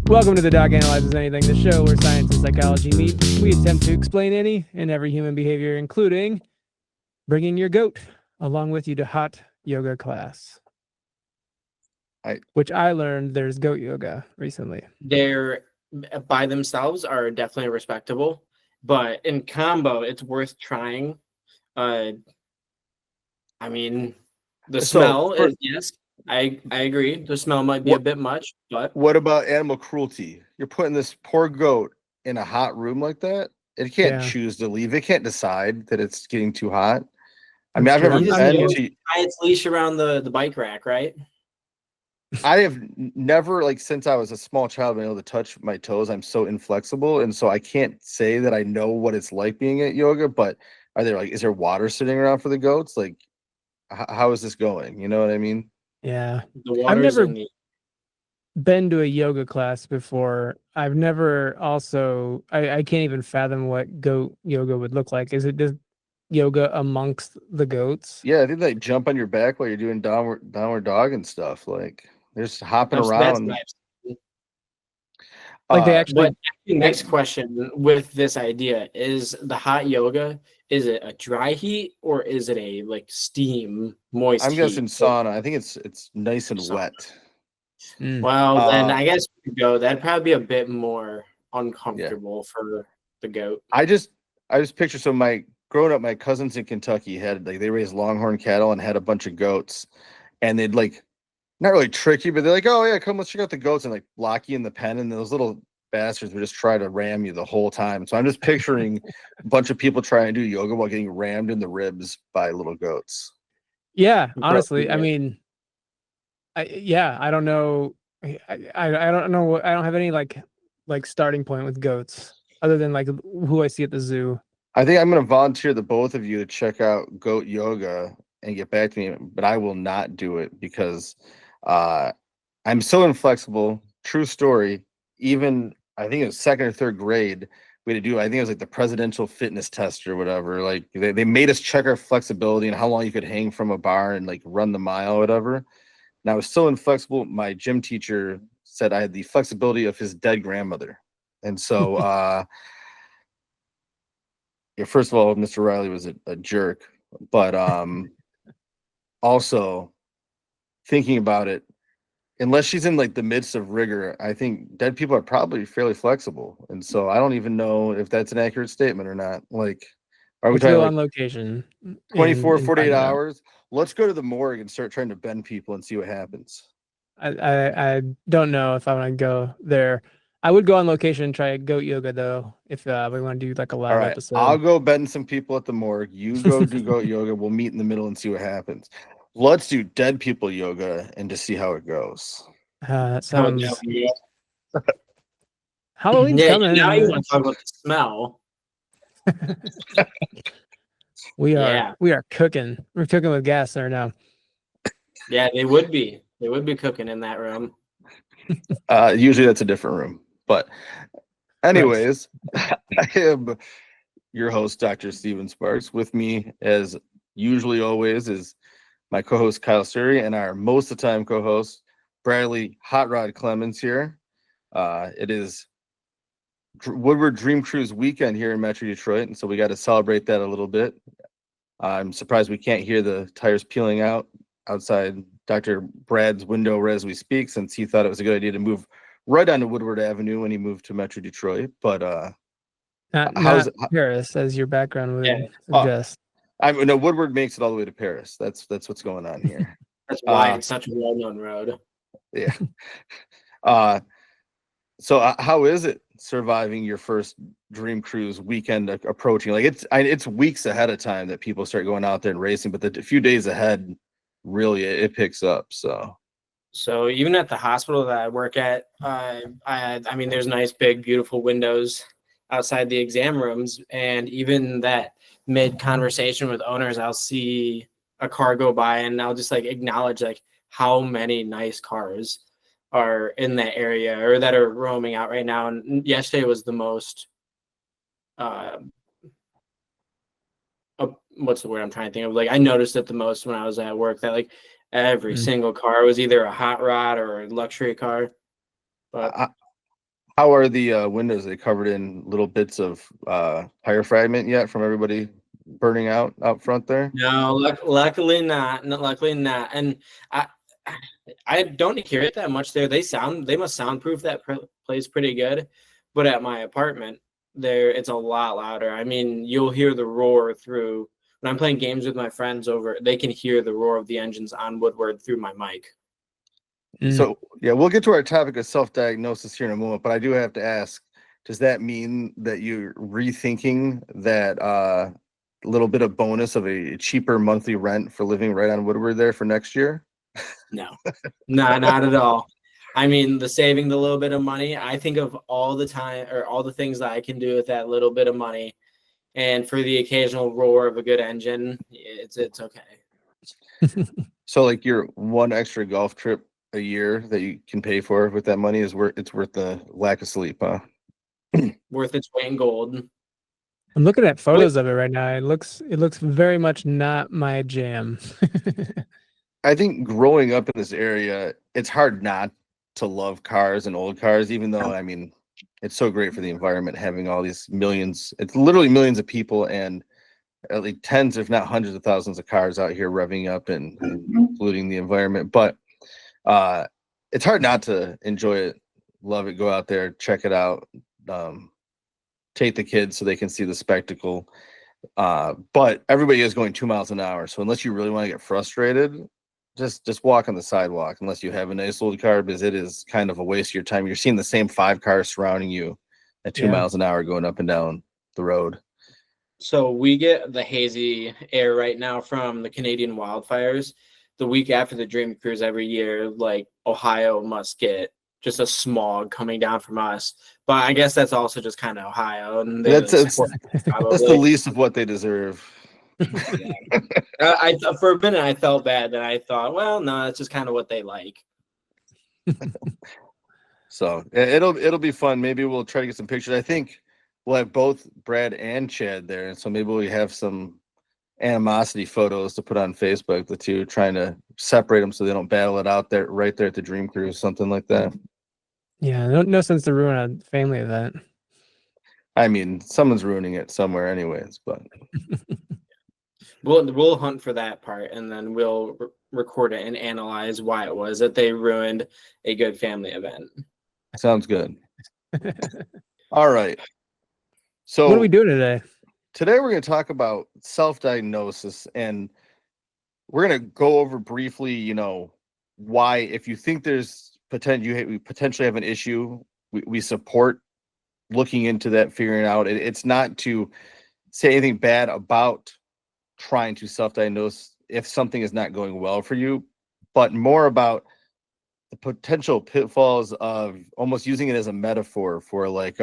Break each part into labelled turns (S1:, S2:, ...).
S1: Welcome to the Doc Analyzes Anything, the show where science and psychology meet. We attempt to explain any and every human behavior, including bringing your goat along with you to hot yoga class. Which I learned there's goat yoga recently.
S2: They're by themselves are definitely respectable, but in combo, it's worth trying. I mean, the smell is, yes, I agree. The smell might be a bit much, but
S3: what about animal cruelty? You're putting this poor goat in a hot room like that. It can't choose to leave. It can't decide that it's getting too hot. I mean, I've never been to
S2: tie its leash around the bike rack, right?
S3: I have never, like, since I was a small child, been able to touch my toes. I'm so inflexible, and so I can't say that I know what it's like being at yoga. But is there water sitting around for the goats? Like, how is this going? You know what I mean?
S1: Yeah, I've never been to a yoga class before. I've never also. I can't even fathom what goat yoga would look like. Is it just yoga amongst the goats?
S3: Yeah, I think they jump on your back while you're doing downward dog and stuff. Like, they're just hopping around.
S2: Like they actually. Next question with this idea is the hot yoga. Is it a dry heat or is it a like steam moist?
S3: I'm guessing sauna. I think it's nice and wet.
S2: Well, then I guess we could go. That'd probably be a bit more uncomfortable for the goat.
S3: I just picture growing up, my cousins in Kentucky they raised longhorn cattle and had a bunch of goats, and they'd not really trick you, but they're like, oh yeah, come, let's check out the goats, and lock you in the pen, and those little bastards would just try to ram you the whole time. So I'm just picturing a bunch of people trying to do yoga while getting rammed in the ribs by little goats.
S1: Yeah, honestly, I mean, I don't know. I don't know. I don't have any like starting point with goats other than who I see at the zoo.
S3: I think I'm going to volunteer the both of you to check out goat yoga and get back to me, but I will not do it because I'm so inflexible. True story. Even I think it was second or third grade, we had to do, I think it was the presidential fitness test or whatever. Like they made us check our flexibility and how long you could hang from a bar and run the mile or whatever. And I was so inflexible. My gym teacher said I had the flexibility of his dead grandmother. And so, first of all, Mr. Riley was a jerk, but also thinking about it, unless she's in the midst of rigor, I think dead people are probably fairly flexible. And so I don't even know if that's an accurate statement or not. Are we talking
S1: on location
S3: 24, 48 hours? Let's go to the morgue and start trying to bend people and see what happens.
S1: I don't know if I want to go there. I would go on location and try goat yoga though, if we want to do a live episode.
S3: I'll go bend some people at the morgue. You go do goat yoga. We'll meet in the middle and see what happens. Let's do dead people yoga and just see how it goes.
S1: That sounds. Halloween's coming.
S2: Now you want to talk about the smell.
S1: We are cooking. We're cooking with gas there now.
S2: Yeah, they would be. They would be cooking in that room.
S3: Usually that's a different room. But anyways, I am your host, Dr. Steven Sparks. With me, as usually always, is my co-host Kyle Suri and our most of the time co-host Bradley Hot Rod Clemens here. It is Woodward Dream Cruise weekend here in Metro Detroit, and so we got to celebrate that a little bit. I'm surprised we can't hear the tires peeling out outside Dr. Brad's window as we speak, since he thought it was a good idea to move right onto Woodward Avenue when he moved to Metro Detroit. But
S1: not Paris, as your background would suggest.
S3: No, Woodward makes it all the way to Paris. That's what's going on here.
S2: That's why it's such a well-known road.
S3: Yeah. So how is it surviving your first Dream Cruise weekend approaching? It's weeks ahead of time that people start going out there and racing, but the few days ahead, really it picks up.
S2: So even at the hospital that I work at, I mean, there's nice, big, beautiful windows outside the exam rooms, and even that mid conversation with owners, I'll see a car go by and I'll just acknowledge how many nice cars are in that area or that are roaming out right now. And yesterday was the most what's the word I'm trying to think of? I noticed it the most when I was at work, that every single car was either a hot rod or a luxury car. But
S3: How are the windows? Are they covered in little bits of tire fragment yet from everybody burning out front there?
S2: No, luckily not. Luckily not. And I I don't hear it that much there. They must soundproof that place pretty good. But at my apartment, there it's a lot louder. I mean, you'll hear the roar through when I'm playing games with my friends over. They can hear the roar of the engines on Woodward through my mic.
S3: So yeah, we'll get to our topic of self-diagnosis here in a moment, but I do have to ask, does that mean that you're rethinking that little bit of bonus of a cheaper monthly rent for living right on Woodward there for next year?
S2: No, not at all. I mean, saving the little bit of money, I think of all the time or all the things that I can do with that little bit of money. And for the occasional roar of a good engine, it's okay.
S3: So like your one extra golf trip a year that you can pay for with that money is worth the lack of sleep, huh?
S2: Worth its weight in gold.
S1: I'm looking at photos of it right now. It looks very much not my jam.
S3: I think growing up in this area, it's hard not to love cars and old cars, even though, I mean, it's so great for the environment having all these millions. It's literally millions of people and at least tens, if not hundreds of thousands of cars out here revving up and polluting the environment. But it's hard not to enjoy it, love it, go out there, check it out, take the kids so they can see the spectacle. But everybody is going 2 miles an hour. So unless you really want to get frustrated, just walk on the sidewalk unless you have a nice old car, because it is kind of a waste of your time. You're seeing the same 5 cars surrounding you at 2 miles an hour going up and down the road.
S2: So we get the hazy air right now from the Canadian wildfires. The week after the Dream Cruise every year, like Ohio must get just a smog coming down from us. But I guess that's also just kind of Ohio. And
S3: that's the least of what they deserve.
S2: For a minute I felt bad, and I thought, well, no, that's just kind of what they like.
S3: So it'll be fun. Maybe we'll try to get some pictures. I think we'll have both Brad and Chad there, and so maybe we have some animosity photos to put on Facebook, the two, trying to separate them so they don't battle it out there right there at the Dream Cruise, something like that.
S1: Yeah, no sense to ruin a family event.
S3: I mean, someone's ruining it somewhere anyways, but
S2: we'll hunt for that part, and then we'll record it and analyze why it was that they ruined a good family event.
S3: Sounds good. All right. So
S1: what are we doing today?
S3: Today we're going to talk about self-diagnosis, and we're going to go over briefly, why, if you think there's we potentially have an issue, we support looking into that, figuring out. It's not to say anything bad about trying to self-diagnose if something is not going well for you, but more about the potential pitfalls of almost using it as a metaphor for like,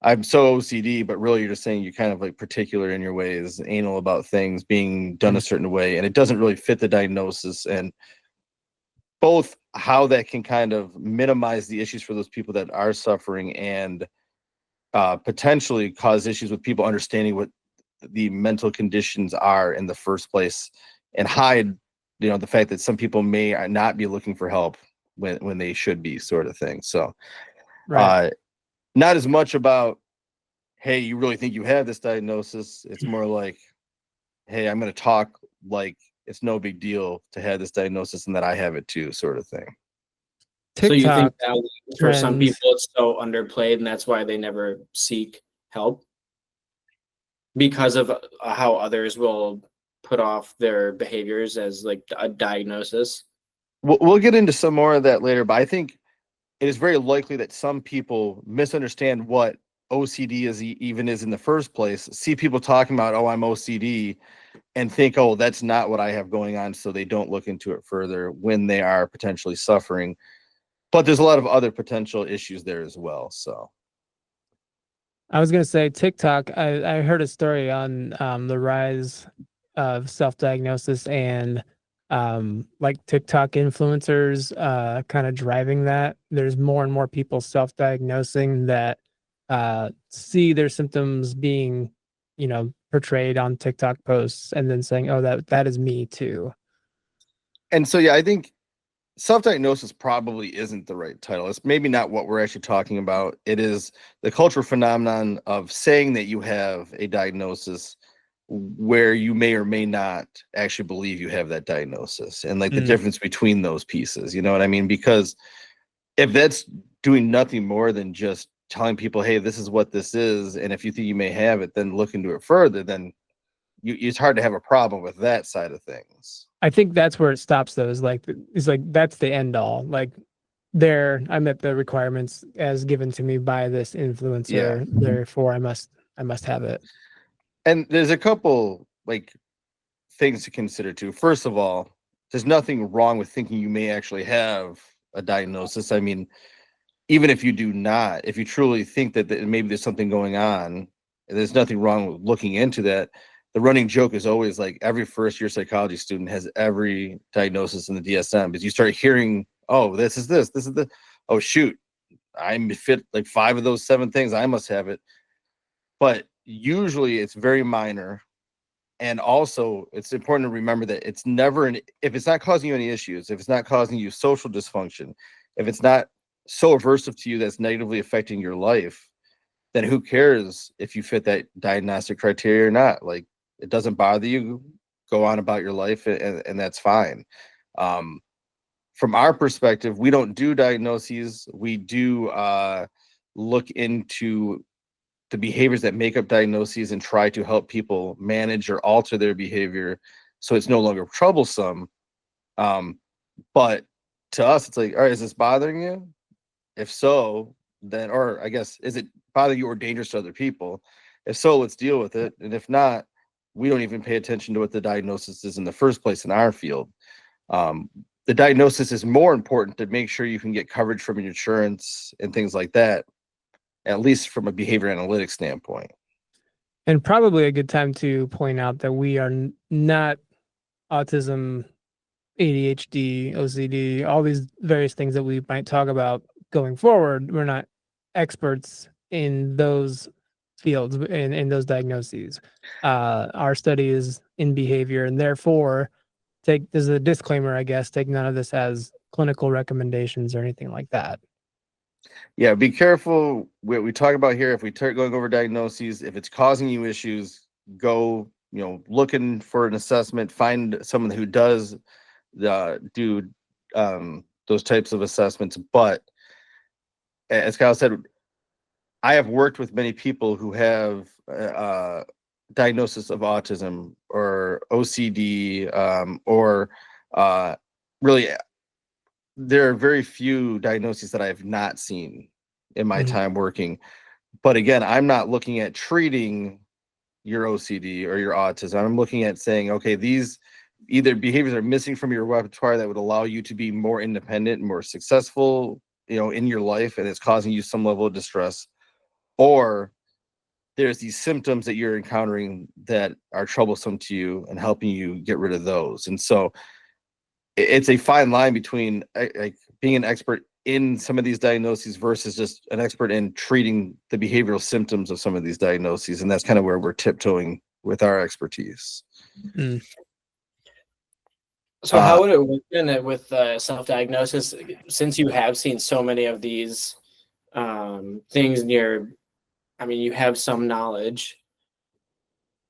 S3: I'm so OCD, but really you're just saying you're kind of like particular in your ways, anal about things being done a certain way, and it doesn't really fit the diagnosis, and both how that can kind of minimize the issues for those people that are suffering and potentially cause issues with people understanding what the mental conditions are in the first place, and hide, the fact that some people may not be looking for help when they should be, sort of thing. So, right. Not as much about, hey, you really think you have this diagnosis? It's more like, hey, I'm going to talk like it's no big deal to have this diagnosis and that I have it too, sort of thing.
S2: TikTok, so you think that for some people it's so underplayed and that's why they never seek help? Because of how others will put off their behaviors as like a diagnosis?
S3: We'll get into some more of that later, but I think it is very likely that some people misunderstand what OCD is in the first place, see people talking about, oh, I'm OCD, and think, oh, that's not what I have going on, so they don't look into it further when they are potentially suffering. But there's a lot of other potential issues there as well. So
S1: I was going to say TikTok. I heard a story on the rise of self-diagnosis and like TikTok influencers kind of driving that. There's more and more people self-diagnosing that see their symptoms being, portrayed on TikTok posts and then saying, oh, that is me too.
S3: And so, yeah, I think self-diagnosis probably isn't the right title. It's maybe not what we're actually talking about. It is the cultural phenomenon of saying that you have a diagnosis where you may or may not actually believe you have that diagnosis, and like the difference between those pieces, you know what I mean? Because if that's doing nothing more than just telling people, hey, this is what this is, and if you think you may have it, then look into it further, then it's hard to have a problem with that side of things.
S1: I think that's where it stops though, is like, that's the end all. Like, I met the requirements as given to me by this influencer, therefore I must have it.
S3: And there's a couple like things to consider too. First of all, there's nothing wrong with thinking you may actually have a diagnosis. I mean, even if you do not, if you truly think that maybe there's something going on, there's nothing wrong with looking into that. The running joke is always like every first year psychology student has every diagnosis in the DSM, because you start hearing, oh, this is the, oh shoot, I'm fit like 5 of those 7 things, I must have it. But usually it's very minor. And also it's important to remember that it's never if it's not causing you any issues, if it's not causing you social dysfunction, if it's not so aversive to you that's negatively affecting your life, then who cares if you fit that diagnostic criteria or not? Like, it doesn't bother you, go on about your life, and that's fine. From our perspective, we don't do diagnoses. We do look into the behaviors that make up diagnoses and try to help people manage or alter their behavior so it's no longer troublesome. But to us, it's like, all right, is this bothering you? If so, then, or I guess, is it bothering you or dangerous to other people? If so, let's deal with it. And if not, we don't even pay attention to what the diagnosis is in the first place in our field. The diagnosis is more important to make sure you can get coverage from your insurance and things like that, at least from a behavior analytics standpoint.
S1: And probably a good time to point out that we are not autism, ADHD, OCD, all these various things that we might talk about going forward. We're not experts in those fields, in those diagnoses. Our study is in behavior, and therefore there's a disclaimer, I guess, take none of this as clinical recommendations or anything like that.
S3: Yeah, be careful what we talk about here. If we start going over diagnoses, if it's causing you issues, go, looking for an assessment, find someone who does do those types of assessments. But as Kyle said, I have worked with many people who have diagnosis of autism or OCD, or really, there are very few diagnoses that I have not seen in my time working. But again, I'm not looking at treating your OCD or your autism. I'm looking at saying, okay, these either behaviors are missing from your repertoire that would allow you to be more independent and more successful, in your life, and it's causing you some level of distress, or there's these symptoms that you're encountering that are troublesome to you and helping you get rid of those. And so it's a fine line between like being an expert in some of these diagnoses versus just an expert in treating the behavioral symptoms of some of these diagnoses. And that's kind of where we're tiptoeing with our expertise.
S2: So how would it work in with self-diagnosis, since you have seen so many of these things you have some knowledge,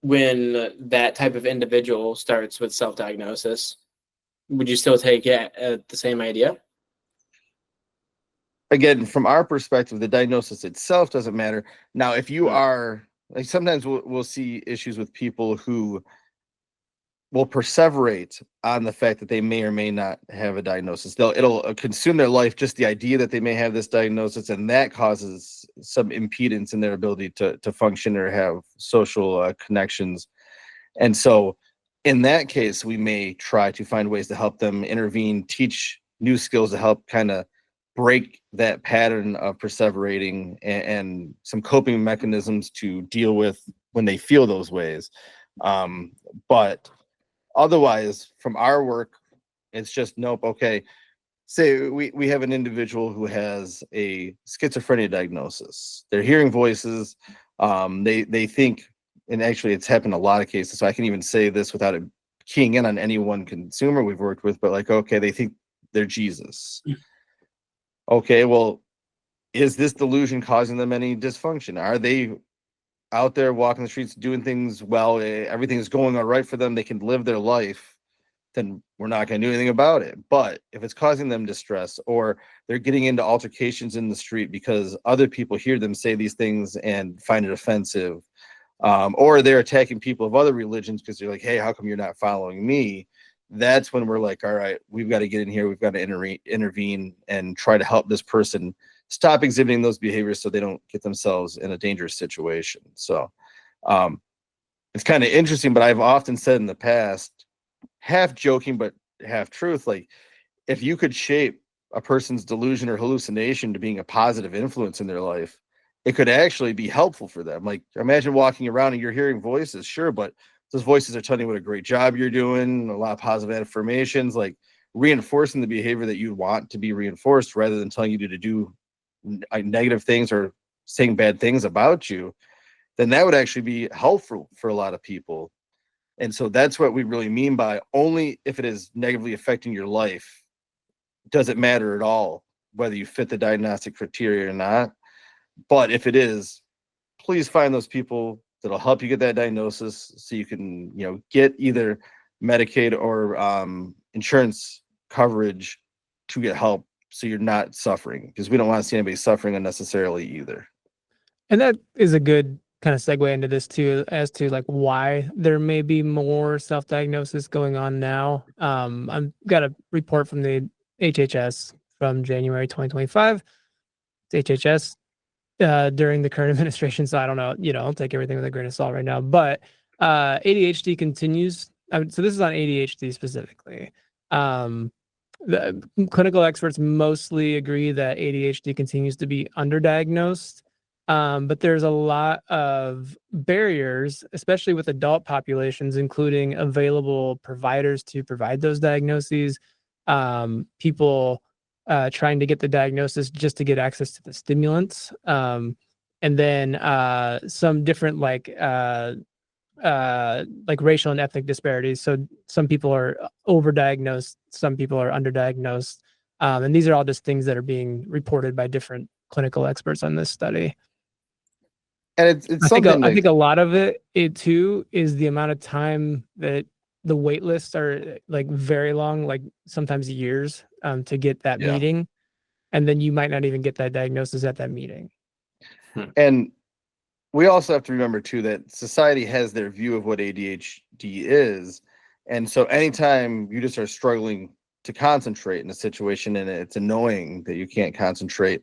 S2: when that type of individual starts with self-diagnosis, would you still take it at the same idea?
S3: Again, from our perspective, the diagnosis itself doesn't matter. Now, if you are, like, sometimes we'll see issues with people who will perseverate on the fact that they may or may not have a diagnosis. It'll consume their life, just the idea that they may have this diagnosis, and that causes some impedance in their ability to function or have social connections. And so in that case, we may try to find ways to help them intervene, teach new skills to help kind of break that pattern of perseverating, and some coping mechanisms to deal with when they feel those ways. But otherwise, from our work, it's just, nope, okay. Say we have an individual who has a schizophrenia diagnosis. They're hearing voices. They think, and actually it's happened in a lot of cases, so I can even say this without it keying in on any one consumer we've worked with, but like, okay, they think they're Jesus. Okay, well, is this delusion causing them any dysfunction? Are they out there walking the streets doing things well? Everything is going all right for them. They can live their life. Then we're not going to do anything about it. But if it's causing them distress, or they're getting into altercations in the street because other people hear them say these things and find it offensive, or they're attacking people of other religions because they're like, hey, how come you're not following me? That's when we're like, all right, we've got to get in here. We've got to intervene and try to help this person stop exhibiting those behaviors so they don't get themselves in a dangerous situation. So it's kind of interesting, but I've often said in the past, half joking but half truth, like, if you could shape a person's delusion or hallucination to being a positive influence in their life, it could actually be helpful for them. Like, imagine walking around and you're hearing voices, sure, but those voices are telling you what a great job you're doing, a lot of positive affirmations, like reinforcing the behavior that you want to be reinforced rather than telling you to do negative things or saying bad things about you. Then that would actually be helpful for a lot of people. And so that's what we really mean by only if it is negatively affecting your life does it matter at all whether you fit the diagnostic criteria or not. But if it is, please find those people that'll help you get that diagnosis so you can, get either Medicaid or insurance coverage to get help so you're not suffering, because we don't want to see anybody suffering unnecessarily either.
S1: And that is a good kind of segue into this too, as to like why there may be more self-diagnosis going on now. I've got a report from the HHS from January 2025. It's HHS during the current administration, so I don't know, I'll take everything with a grain of salt right now. But ADHD continues. So this is on ADHD specifically. The clinical experts mostly agree that ADHD continues to be underdiagnosed. But there's a lot of barriers, especially with adult populations, including available providers to provide those diagnoses, people trying to get the diagnosis just to get access to the stimulants, and then some different like racial and ethnic disparities. So some people are overdiagnosed, some people are underdiagnosed, and these are all just things that are being reported by different clinical experts on this study.
S3: And it's something
S1: I think a lot of it too is the amount of time that the wait lists are like very long, like sometimes years, to get that meeting, and then you might not even get that diagnosis at that meeting.
S3: And we also have to remember too that society has their view of what ADHD is, and so anytime you just are struggling to concentrate in a situation and it's annoying that you can't concentrate,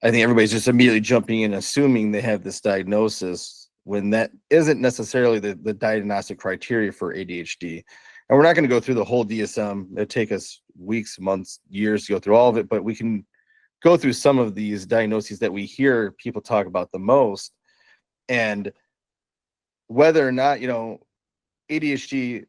S3: I think everybody's just immediately jumping in, assuming they have this diagnosis when that isn't necessarily the diagnostic criteria for ADHD. And we're not going to go through the whole DSM. It'll take us weeks, months, years to go through all of it, but we can go through some of these diagnoses that we hear people talk about the most. And whether or not, ADHD,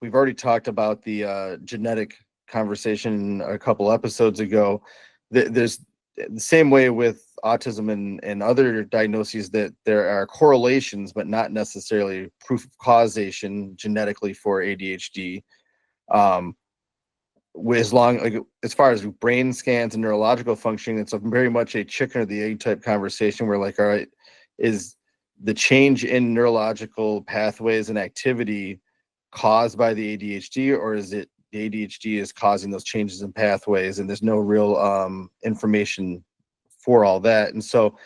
S3: we've already talked about the genetic conversation a couple episodes ago. There's the same way with autism and other diagnoses that there are correlations, but not necessarily proof of causation genetically for ADHD. As far as brain scans and neurological functioning, it's very much a chicken or the egg type conversation. We're like, all right, is the change in neurological pathways and activity caused by the ADHD, or is it the ADHD is causing those changes in pathways, and there's no real information for all that? And so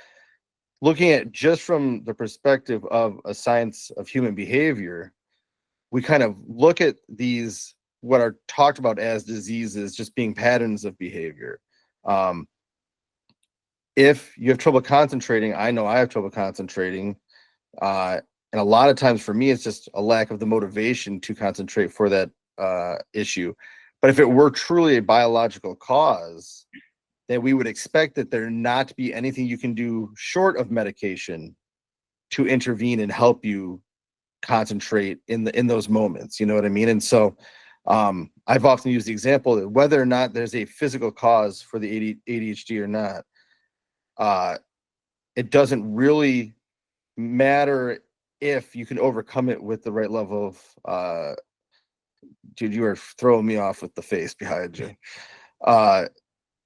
S3: looking at just from the perspective of a science of human behavior, we kind of look at these, what are talked about as diseases, just being patterns of behavior. If you have trouble concentrating, I know I have trouble concentrating. And a lot of times for me, it's just a lack of the motivation to concentrate for that issue. But if it were truly a biological cause, then we would expect that there not be anything you can do short of medication to intervene and help you concentrate in those moments. You know what I mean? And so I've often used the example that whether or not there's a physical cause for the ADHD or not, it doesn't really matter if you can overcome it with the right level of dude, you are throwing me off with the face behind you. Uh,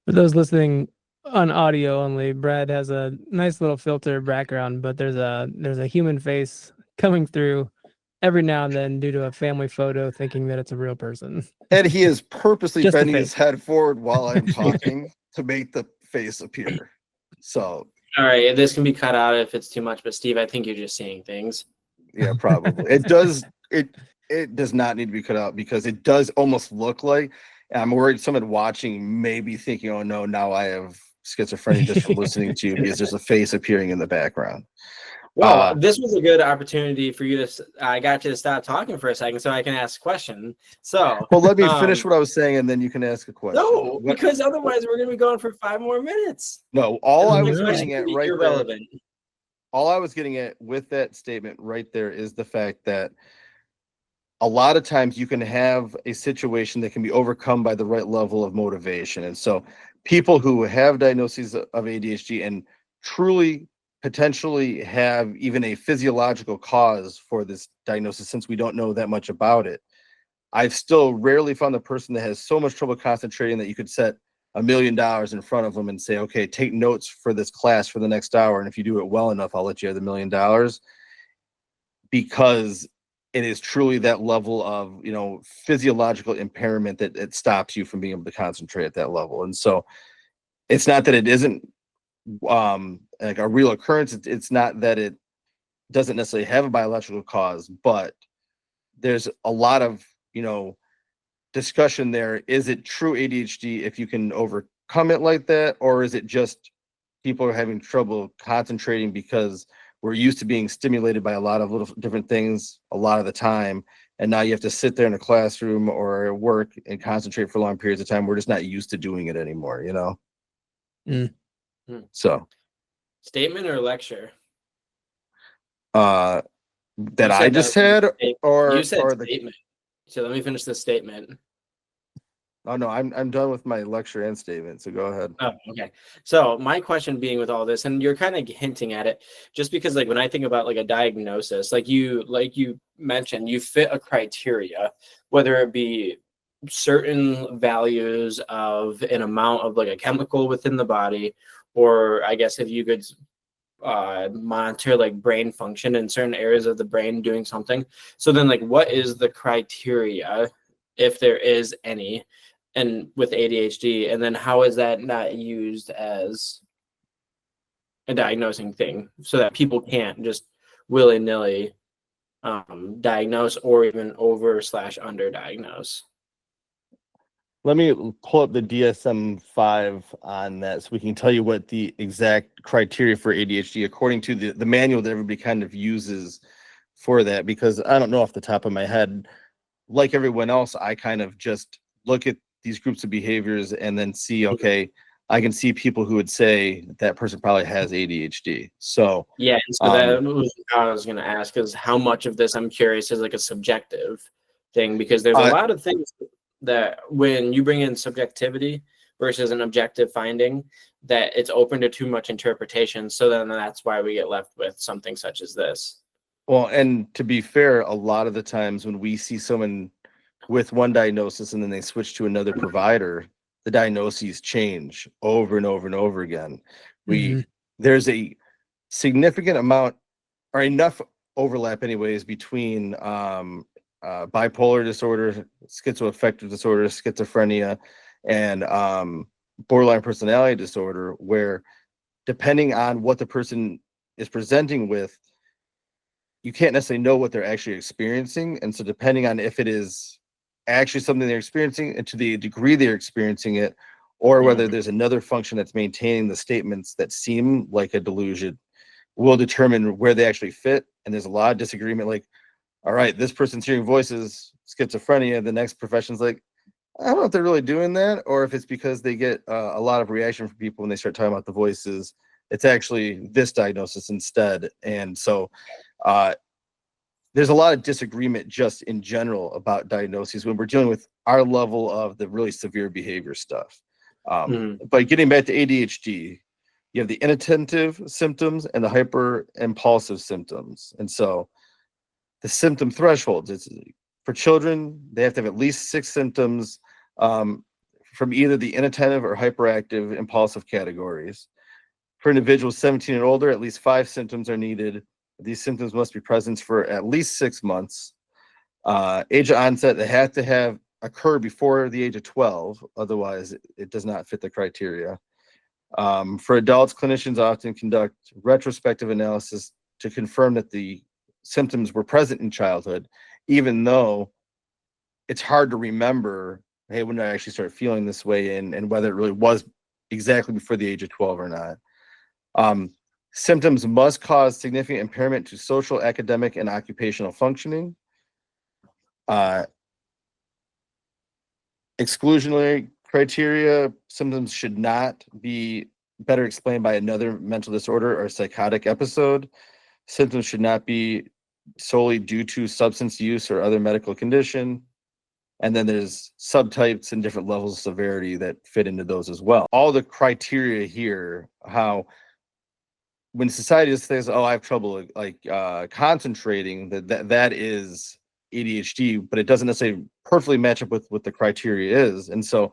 S1: For those listening on audio only, Brad has a nice little filter background, but there's a human face coming through every now and then due to a family photo, thinking that it's a real person.
S3: and he is purposely
S1: Just the
S3: bending his
S1: face.
S3: head forward while I'm talking to make the face appear. So
S2: All right, this can be cut out if it's too much, but Steve, I think you're just seeing things.
S3: yeah, probably. It does not need to be cut out because it does almost look like, and I'm worried someone watching may be thinking, oh no, now I have schizophrenia just from listening to you because there's a face appearing in the background.
S2: Well, this was a good opportunity for you to. I got you to stop talking for a second so I can ask a question. So,
S3: well, let me finish what I was saying, and then you can ask a question.
S2: No, because otherwise we're going to be going for 5 more minutes.
S3: No, all I was getting at right
S2: there.
S3: All I was getting at with that statement right there is the fact that a lot of times you can have a situation that can be overcome by the right level of motivation. And so people who have diagnoses of ADHD and truly potentially have even a physiological cause for this diagnosis, since we don't know that much about it, I've still rarely found the person that has so much trouble concentrating that you could set $1 million in front of them and say, okay, take notes for this class for the next hour. And if you do it well enough, I'll let you have the $1 million, because it is truly that level of, physiological impairment that it stops you from being able to concentrate at that level. And so it's not that it isn't like a real occurrence. It's not that it doesn't necessarily have a biological cause, but there's a lot of, discussion there. Is it true ADHD if you can overcome it like that? Or is it just people are having trouble concentrating because we're used to being stimulated by a lot of little different things a lot of the time, and now you have to sit there in a classroom or at work and concentrate for long periods of time. We're just not used to doing it anymore, So
S2: statement or lecture?
S3: That I just said, or
S2: you said
S3: or
S2: statement. So let me finish the statement.
S3: Oh no, I'm done with my lecture and statement. So go ahead.
S2: Oh, okay. So my question being with all this, and you're kind of hinting at it, just because like when I think about like a diagnosis, like you mentioned, you fit a criteria, whether it be certain values of an amount of like a chemical within the body, or I guess if you could monitor like brain function in certain areas of the brain doing something. So then like what is the criteria, if there is any, and with ADHD, and then how is that not used as a diagnosing thing so that people can't just willy-nilly diagnose or even over/under diagnose?
S3: Let me pull up the DSM-5 on that so we can tell you what the exact criteria for ADHD according to the manual that everybody kind of uses for that, because I don't know off the top of my head. Like everyone else, I kind of just look at these groups of behaviors and then see, okay, I can see people who would say that person probably has ADHD. So
S2: yeah, and so that was how I was going to ask, is how much of this, I'm curious, is like a subjective thing, because there's a lot of things that when you bring in subjectivity versus an objective finding, that it's open to too much interpretation. So then that's why we get left with something such as this.
S3: Well, and to be fair, a lot of the times when we see someone with one diagnosis and then they switch to another provider, the diagnoses change over and over and over again. There's a significant amount, or enough overlap anyways, between bipolar disorder, schizoaffective disorder, schizophrenia, and borderline personality disorder, where depending on what the person is presenting with, you can't necessarily know what they're actually experiencing. And so depending on if it is actually something they're experiencing and to the degree they're experiencing it, or whether there's another function that's maintaining the statements that seem like a delusion, will determine where they actually fit. And there's a lot of disagreement. Like, all right, this person's hearing voices, schizophrenia. The next profession's like, I don't know if they're really doing that, or if it's because they get a lot of reaction from people when they start talking about the voices. It's actually this diagnosis instead. And so there's a lot of disagreement just in general about diagnoses when we're dealing with our level of the really severe behavior stuff. But getting back to ADHD, you have the inattentive symptoms and the hyper impulsive symptoms. And so the symptom thresholds, it's for children, they have to have at least 6 symptoms. from either the inattentive or hyperactive impulsive categories. For individuals 17 and older, at least 5 symptoms are needed. These symptoms must be present for at least 6 months. Age of onset, they have to have occur before the age of 12. Otherwise, it does not fit the criteria. For adults, clinicians often conduct retrospective analysis to confirm that the symptoms were present in childhood, even though it's hard to remember, hey, when did I actually start feeling this way, and whether it really was exactly before the age of 12 or not. Symptoms must cause significant impairment to social, academic, and occupational functioning. Exclusionary criteria, symptoms should not be better explained by another mental disorder or psychotic episode. Symptoms should not be solely due to substance use or other medical condition. And then there's subtypes and different levels of severity that fit into those as well. All the criteria here, how when society just says, oh, I have trouble concentrating, that is ADHD, but it doesn't necessarily perfectly match up with what the criteria is. And so,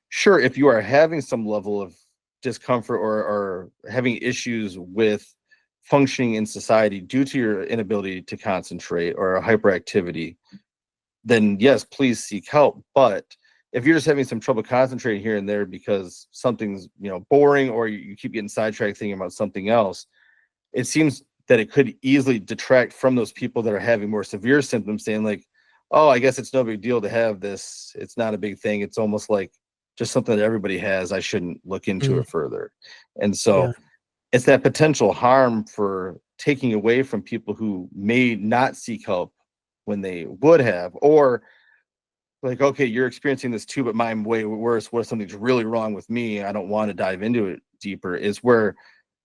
S3: sure, if you are having some level of discomfort or having issues with functioning in society due to your inability to concentrate or hyperactivity, then yes, please seek help. But if you're just having some trouble concentrating here and there because something's boring, or you keep getting sidetracked thinking about something else, it seems that it could easily detract from those people that are having more severe symptoms, saying like, oh, I guess it's no big deal to have this. It's not a big thing. It's almost like just something that everybody has. I shouldn't look into it further. And so it's that potential harm for taking away from people who may not seek help when they would have, or like, okay, you're experiencing this too, but mine way worse. What if something's really wrong with me? I don't want to dive into it deeper, is where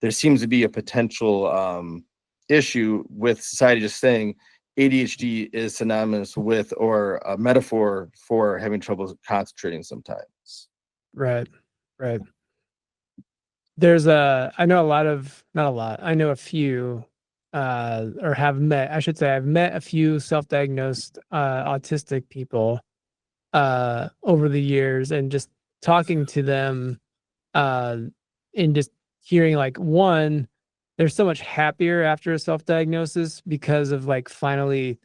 S3: there seems to be a potential issue with society just saying ADHD is synonymous with, or a metaphor for having trouble concentrating sometimes.
S1: Right. There's I know a few or have met, I should say, I've met a few self-diagnosed autistic people over the years, and just talking to them and just hearing like, one, they're so much happier after a self-diagnosis because of like finally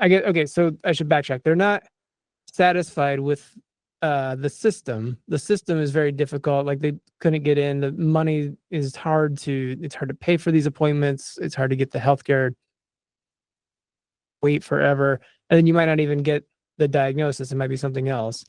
S1: okay, so I should backtrack. They're not satisfied with the system. The system is very difficult. Like, they couldn't get in. The money is it's hard to pay for these appointments. It's hard to get the healthcare, wait forever. And then you might not even get the diagnosis. It might be something else.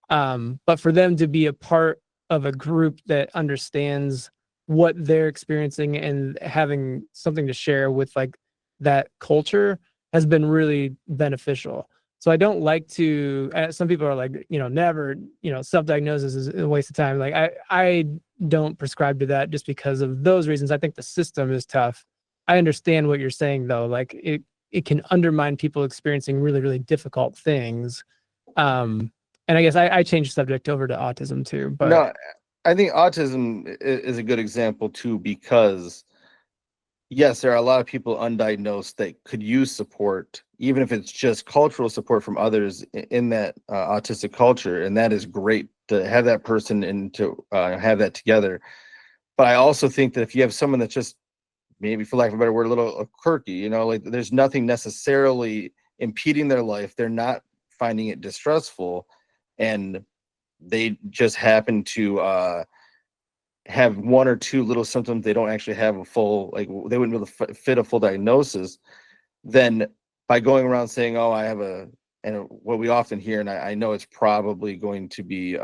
S1: But for them to be a part of a group that understands what they're experiencing and having something to share with like that culture has been really beneficial. So I don't like to, some people are like, never, self-diagnosis is a waste of time. Like I don't prescribe to that just because of those reasons. I think the system is tough. I understand what you're saying though. Like it can undermine people experiencing really, really difficult things. And I guess I changed the subject over to autism too, but
S3: no, I think autism is a good example too, because yes, there are a lot of people undiagnosed that could use support, even if it's just cultural support from others in that autistic culture. And that is great to have that person and to have that together. But I also think that if you have someone that's just, maybe for lack of a better word, a little quirky, like there's nothing necessarily impeding their life. They're not finding it distressful, and they just happen to have one or two little symptoms. They don't actually have a full, like they wouldn't be able to fit a full diagnosis. Then by going around saying, oh, I have and what we often hear, and I know it's probably going to be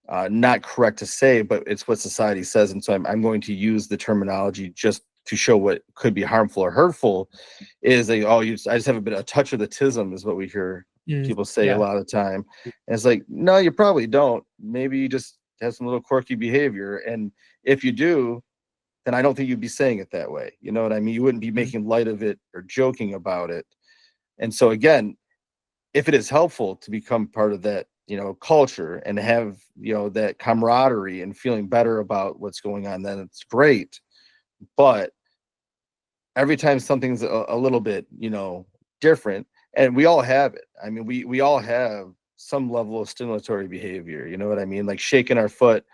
S3: not correct to say, but it's what society says. And so I'm going to use the terminology just to show what could be harmful or hurtful, is like, oh, I just have a touch of the tism, is what we hear people say a lot of the time. And it's like, no, you probably don't. Maybe you just have some little quirky behavior. And if you do, then I don't think you'd be saying it that way. You know what I mean? You wouldn't be making light of it or joking about it. And so again, if it is helpful to become part of that, culture, and have, that camaraderie and feeling better about what's going on, then it's great. But every time something's a little bit, different, and we all have it. I mean, we all have some level of stimulatory behavior. You know what I mean? Like shaking our foot.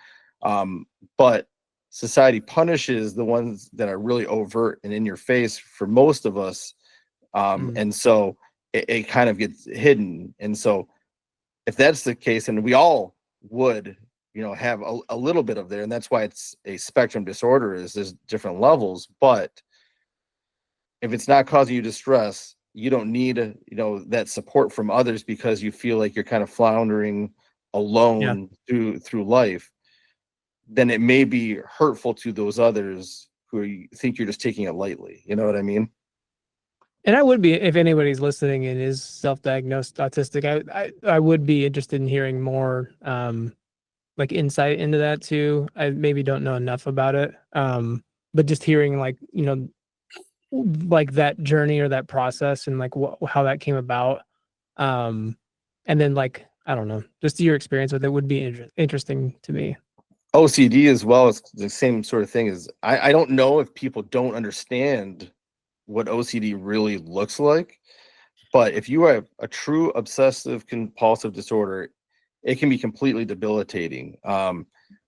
S3: But society punishes the ones that are really overt and in your face for most of us. And so it kind of gets hidden. And so if that's the case, and we all would, have a little bit of there, and that's why it's a spectrum disorder, is there's different levels. But if it's not causing you distress, you don't need that support from others because you feel like you're kind of floundering alone through life. Then it may be hurtful to those others who think you're just taking it lightly. You know what I mean?
S1: And I would be, if anybody's listening and is self-diagnosed autistic, I would be interested in hearing more like insight into that too. I maybe don't know enough about it. But just hearing like, like that journey or that process and like how that came about. And then like, I don't know, just your experience with it would be interesting to me.
S3: OCD as well is the same sort of thing. Is I don't know if people don't understand what OCD really looks like, but if you have a true obsessive compulsive disorder, it can be completely debilitating.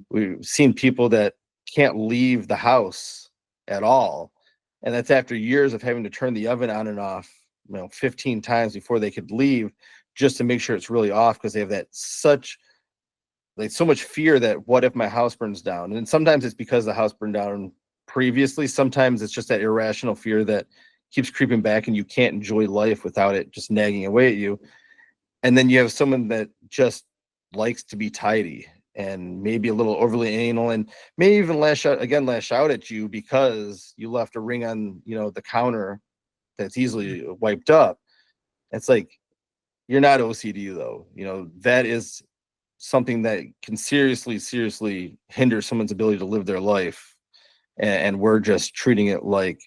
S3: We've seen people that can't leave the house at all, and that's after years of having to turn the oven on and off 15 times before they could leave, just to make sure it's really off, because they have so much fear that what if my house burns down. And sometimes it's because the house burned down previously. Sometimes it's just that irrational fear that keeps creeping back and you can't enjoy life without it just nagging away at you. And then you have someone that just likes to be tidy and maybe a little overly anal, and may even lash out at you because you left a ring on the counter that's easily wiped up. It's like, you're not OCD though. That is something that can seriously hinder someone's ability to live their life, and we're just treating it like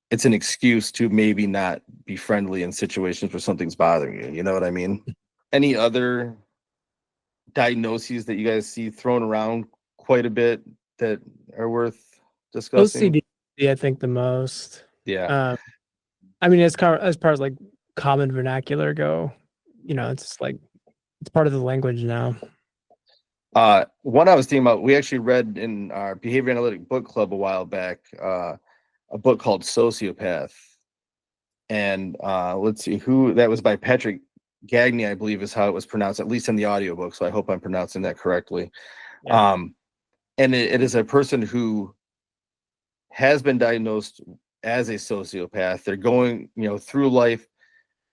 S3: it's an excuse to maybe not be friendly in situations where something's bothering you. You know what I mean? Any other diagnoses that you guys see thrown around quite a bit that are worth discussing?
S1: OCD, I think the most.
S3: Yeah.
S1: I mean, as far as like common vernacular go, it's like it's part of the language now.
S3: One I was thinking about, we actually read in our behavior analytic book club a while back, a book called Sociopath. And let's see who that was, by Patrick Gagne, I believe is how it was pronounced, at least in the audiobook. So I hope I'm pronouncing that correctly. Yeah. And it is a person who has been diagnosed as a sociopath. They're going, through life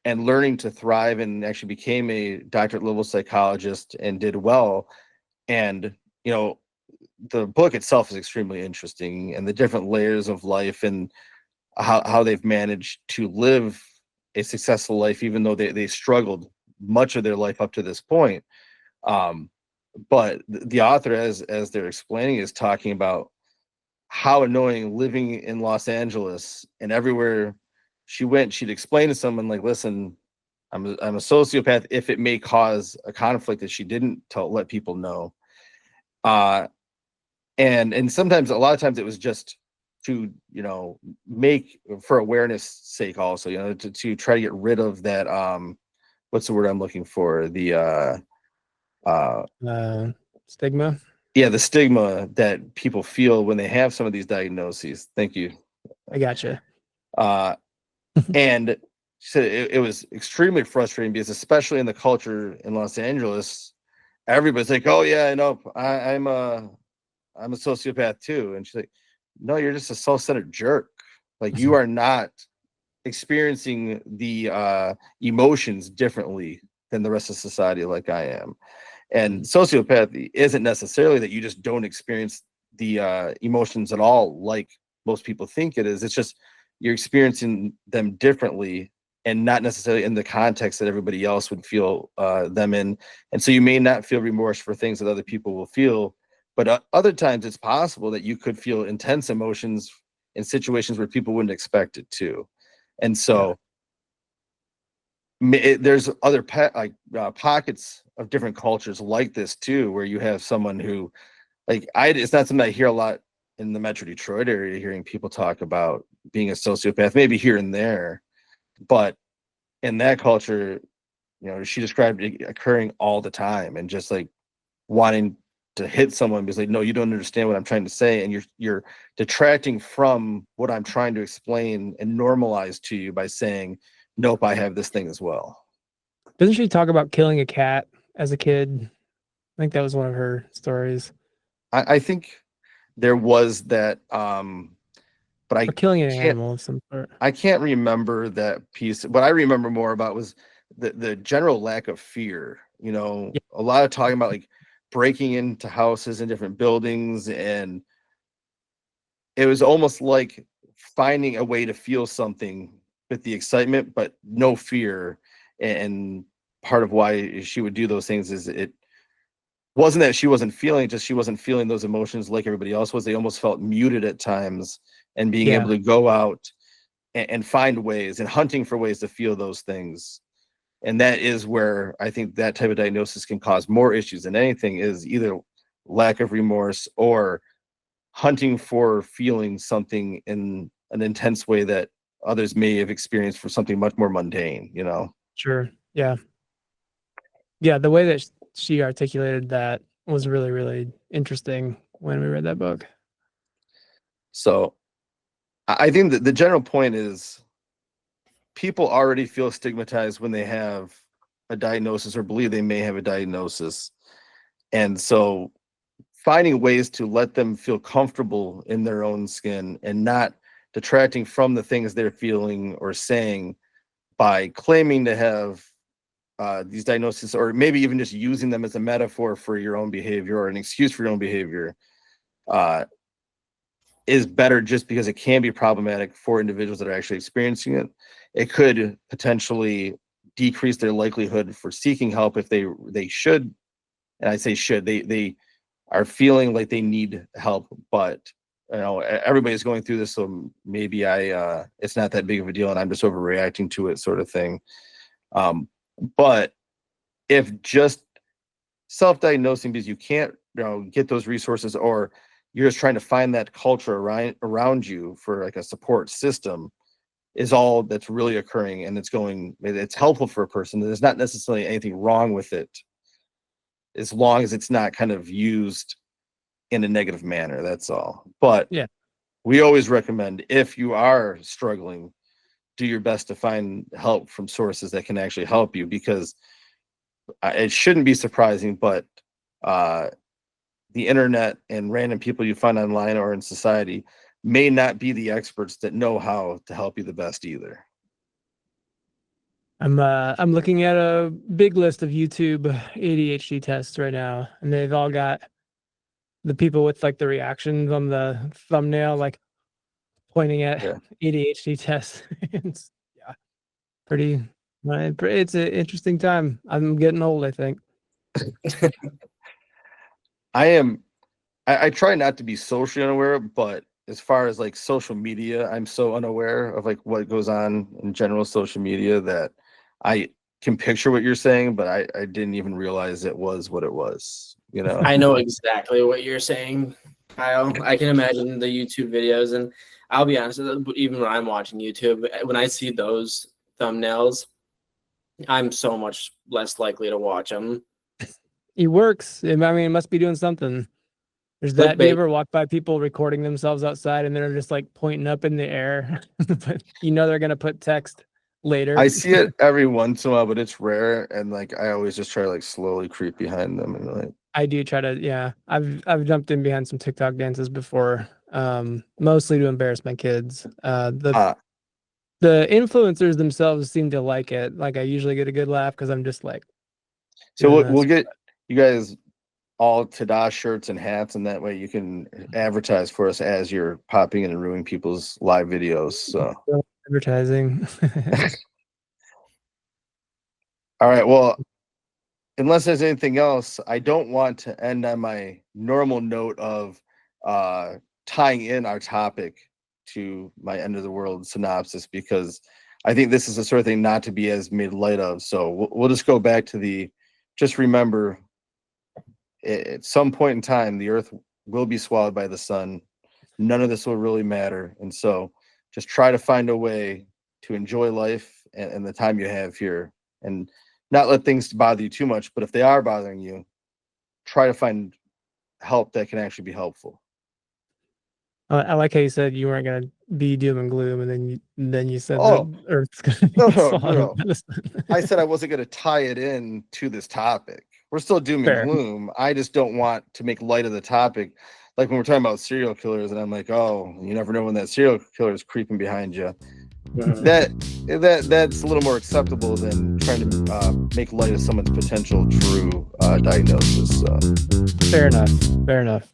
S3: and learning to thrive, and actually became a doctorate level psychologist and did well. And, the book itself is extremely interesting, and the different layers of life and how they've managed to live a successful life, even though they struggled much of their life up to this point. But the author, as they're explaining, is talking about how annoying living in Los Angeles, and everywhere she went, she'd explain to someone like, listen, I'm a sociopath, if it may cause a conflict that she didn't let people know. And sometimes, a lot of times, it was just to make for awareness sake also, to try to get rid of that what's the word I'm looking for, the
S1: stigma.
S3: Yeah, the stigma that people feel when they have some of these diagnoses. Thank you.
S1: I gotcha.
S3: And so it was extremely frustrating, because especially in the culture in Los Angeles, everybody's like, oh yeah, I know, I'm a sociopath too. And she's like, no, you're just a self-centered jerk. Like, you are not experiencing the emotions differently than the rest of society like I am. And sociopathy isn't necessarily that you just don't experience the emotions at all like most people think it is. It's just you're experiencing them differently, and not necessarily in the context that everybody else would feel them in. And so you may not feel remorse for things that other people will feel, but other times it's possible that you could feel intense emotions in situations where people wouldn't expect it to. And so there's other pockets of different cultures like this too, where you have someone who, like, it's not something I hear a lot in the Metro Detroit area, hearing people talk about being a sociopath, maybe here and there, but in that culture, she described it occurring all the time and just like wanting to hit someone because like, no, you don't understand what I'm trying to say. And you're detracting from what I'm trying to explain and normalize to you by saying, nope, I have this thing as well.
S1: Doesn't she talk about killing a cat as a kid? I think that was one of her stories.
S3: I think there was that, but I
S1: or killing an
S3: can't,
S1: animal of some sort.
S3: I can't remember that piece. What I remember more about was the general lack of fear.
S1: Yeah.
S3: A lot of talking about like breaking into houses in different buildings, and it was almost like finding a way to feel something with the excitement, but no fear. And part of why she would do those things is it wasn't that she wasn't feeling, just she wasn't feeling those emotions like everybody else was. They almost felt muted at times, and being
S1: Yeah.
S3: able to go out and find ways and hunting for ways to feel those things. And that is where I think that type of diagnosis can cause more issues than anything, is either lack of remorse or hunting for feeling something in an intense way that others may have experienced for something much more mundane.
S1: Sure. Yeah. Yeah. The way that she articulated that was really, really interesting when we read that book.
S3: So I think that the general point is people already feel stigmatized when they have a diagnosis or believe they may have a diagnosis. And so finding ways to let them feel comfortable in their own skin and not detracting from the things they're feeling or saying by claiming to have these diagnoses, or maybe even just using them as a metaphor for your own behavior or an excuse for your own behavior, is better, just because it can be problematic for individuals that are actually experiencing it. It could potentially decrease their likelihood for seeking help if they should, and I say should, they are feeling like they need help, but everybody's going through this, so maybe it's not that big of a deal and I'm just overreacting to it, sort of thing. But if just self-diagnosing because you can't get those resources, or you're just trying to find that culture around you for like a support system, is all that's really occurring, and it's helpful for a person, there's not necessarily anything wrong with it, as long as it's not kind of used in a negative manner. That's all. But
S1: yeah,
S3: we always recommend, if you are struggling, do your best to find help from sources that can actually help you, because it shouldn't be surprising, but the internet and random people you find online or in society may not be the experts that know how to help you the best either.
S1: I'm looking at a big list of YouTube ADHD tests right now, and they've all got the people with like the reactions on the thumbnail, like pointing at ADHD tests. Yeah, pretty. It's an interesting time. I'm getting old, I think.
S3: I try not to be socially unaware, but as far as like social media, I'm so unaware of like what goes on in general social media that I can picture what you're saying, but I didn't even realize it was what it was.
S2: I know exactly what you're saying, Kyle. I can imagine the YouTube videos, and I'll be honest, even when I'm watching YouTube, when I see those thumbnails, I'm so much less likely to watch them.
S1: It works. I mean, it must be doing something. There's that. Do you ever walk by people recording themselves outside and they're just like pointing up in the air, but they're gonna put text later?
S3: I see it every once in a while, but it's rare, and like I always just try to like slowly creep behind them and like.
S1: I do try to, yeah. I've jumped in behind some TikTok dances before, mostly to embarrass my kids. The influencers themselves seem to like it. Like I usually get a good laugh because I'm just like.
S3: So we'll get you guys all Tada shirts and hats, and that way you can advertise for us as you're popping in and ruining people's live videos. So
S1: advertising.
S3: All right. Well, unless there's anything else, I don't want to end on my normal note of tying in our topic to my end of the world synopsis, because I think this is the sort of thing not to be as made light of. So we'll just go back to just remember, at some point in time, the earth will be swallowed by the sun. None of this will really matter. And so just try to find a way to enjoy life and the time you have here. And not let things bother you too much, but if they are bothering you, try to find help that can actually be helpful.
S1: I like how you said you weren't gonna be doom and gloom, and then you said
S3: Oh,
S1: the Earth's gonna be
S3: no.
S1: swallowed by the sun.
S3: I said I wasn't going to tie it in to this topic. We're still doom
S1: Fair.
S3: and gloom. I just don't want to make light of the topic. Like when we're talking about serial killers, and I'm like, oh, you never know when that serial killer is creeping behind you. That's a little more acceptable than trying to make light of someone's potential true diagnosis.
S1: Fair enough.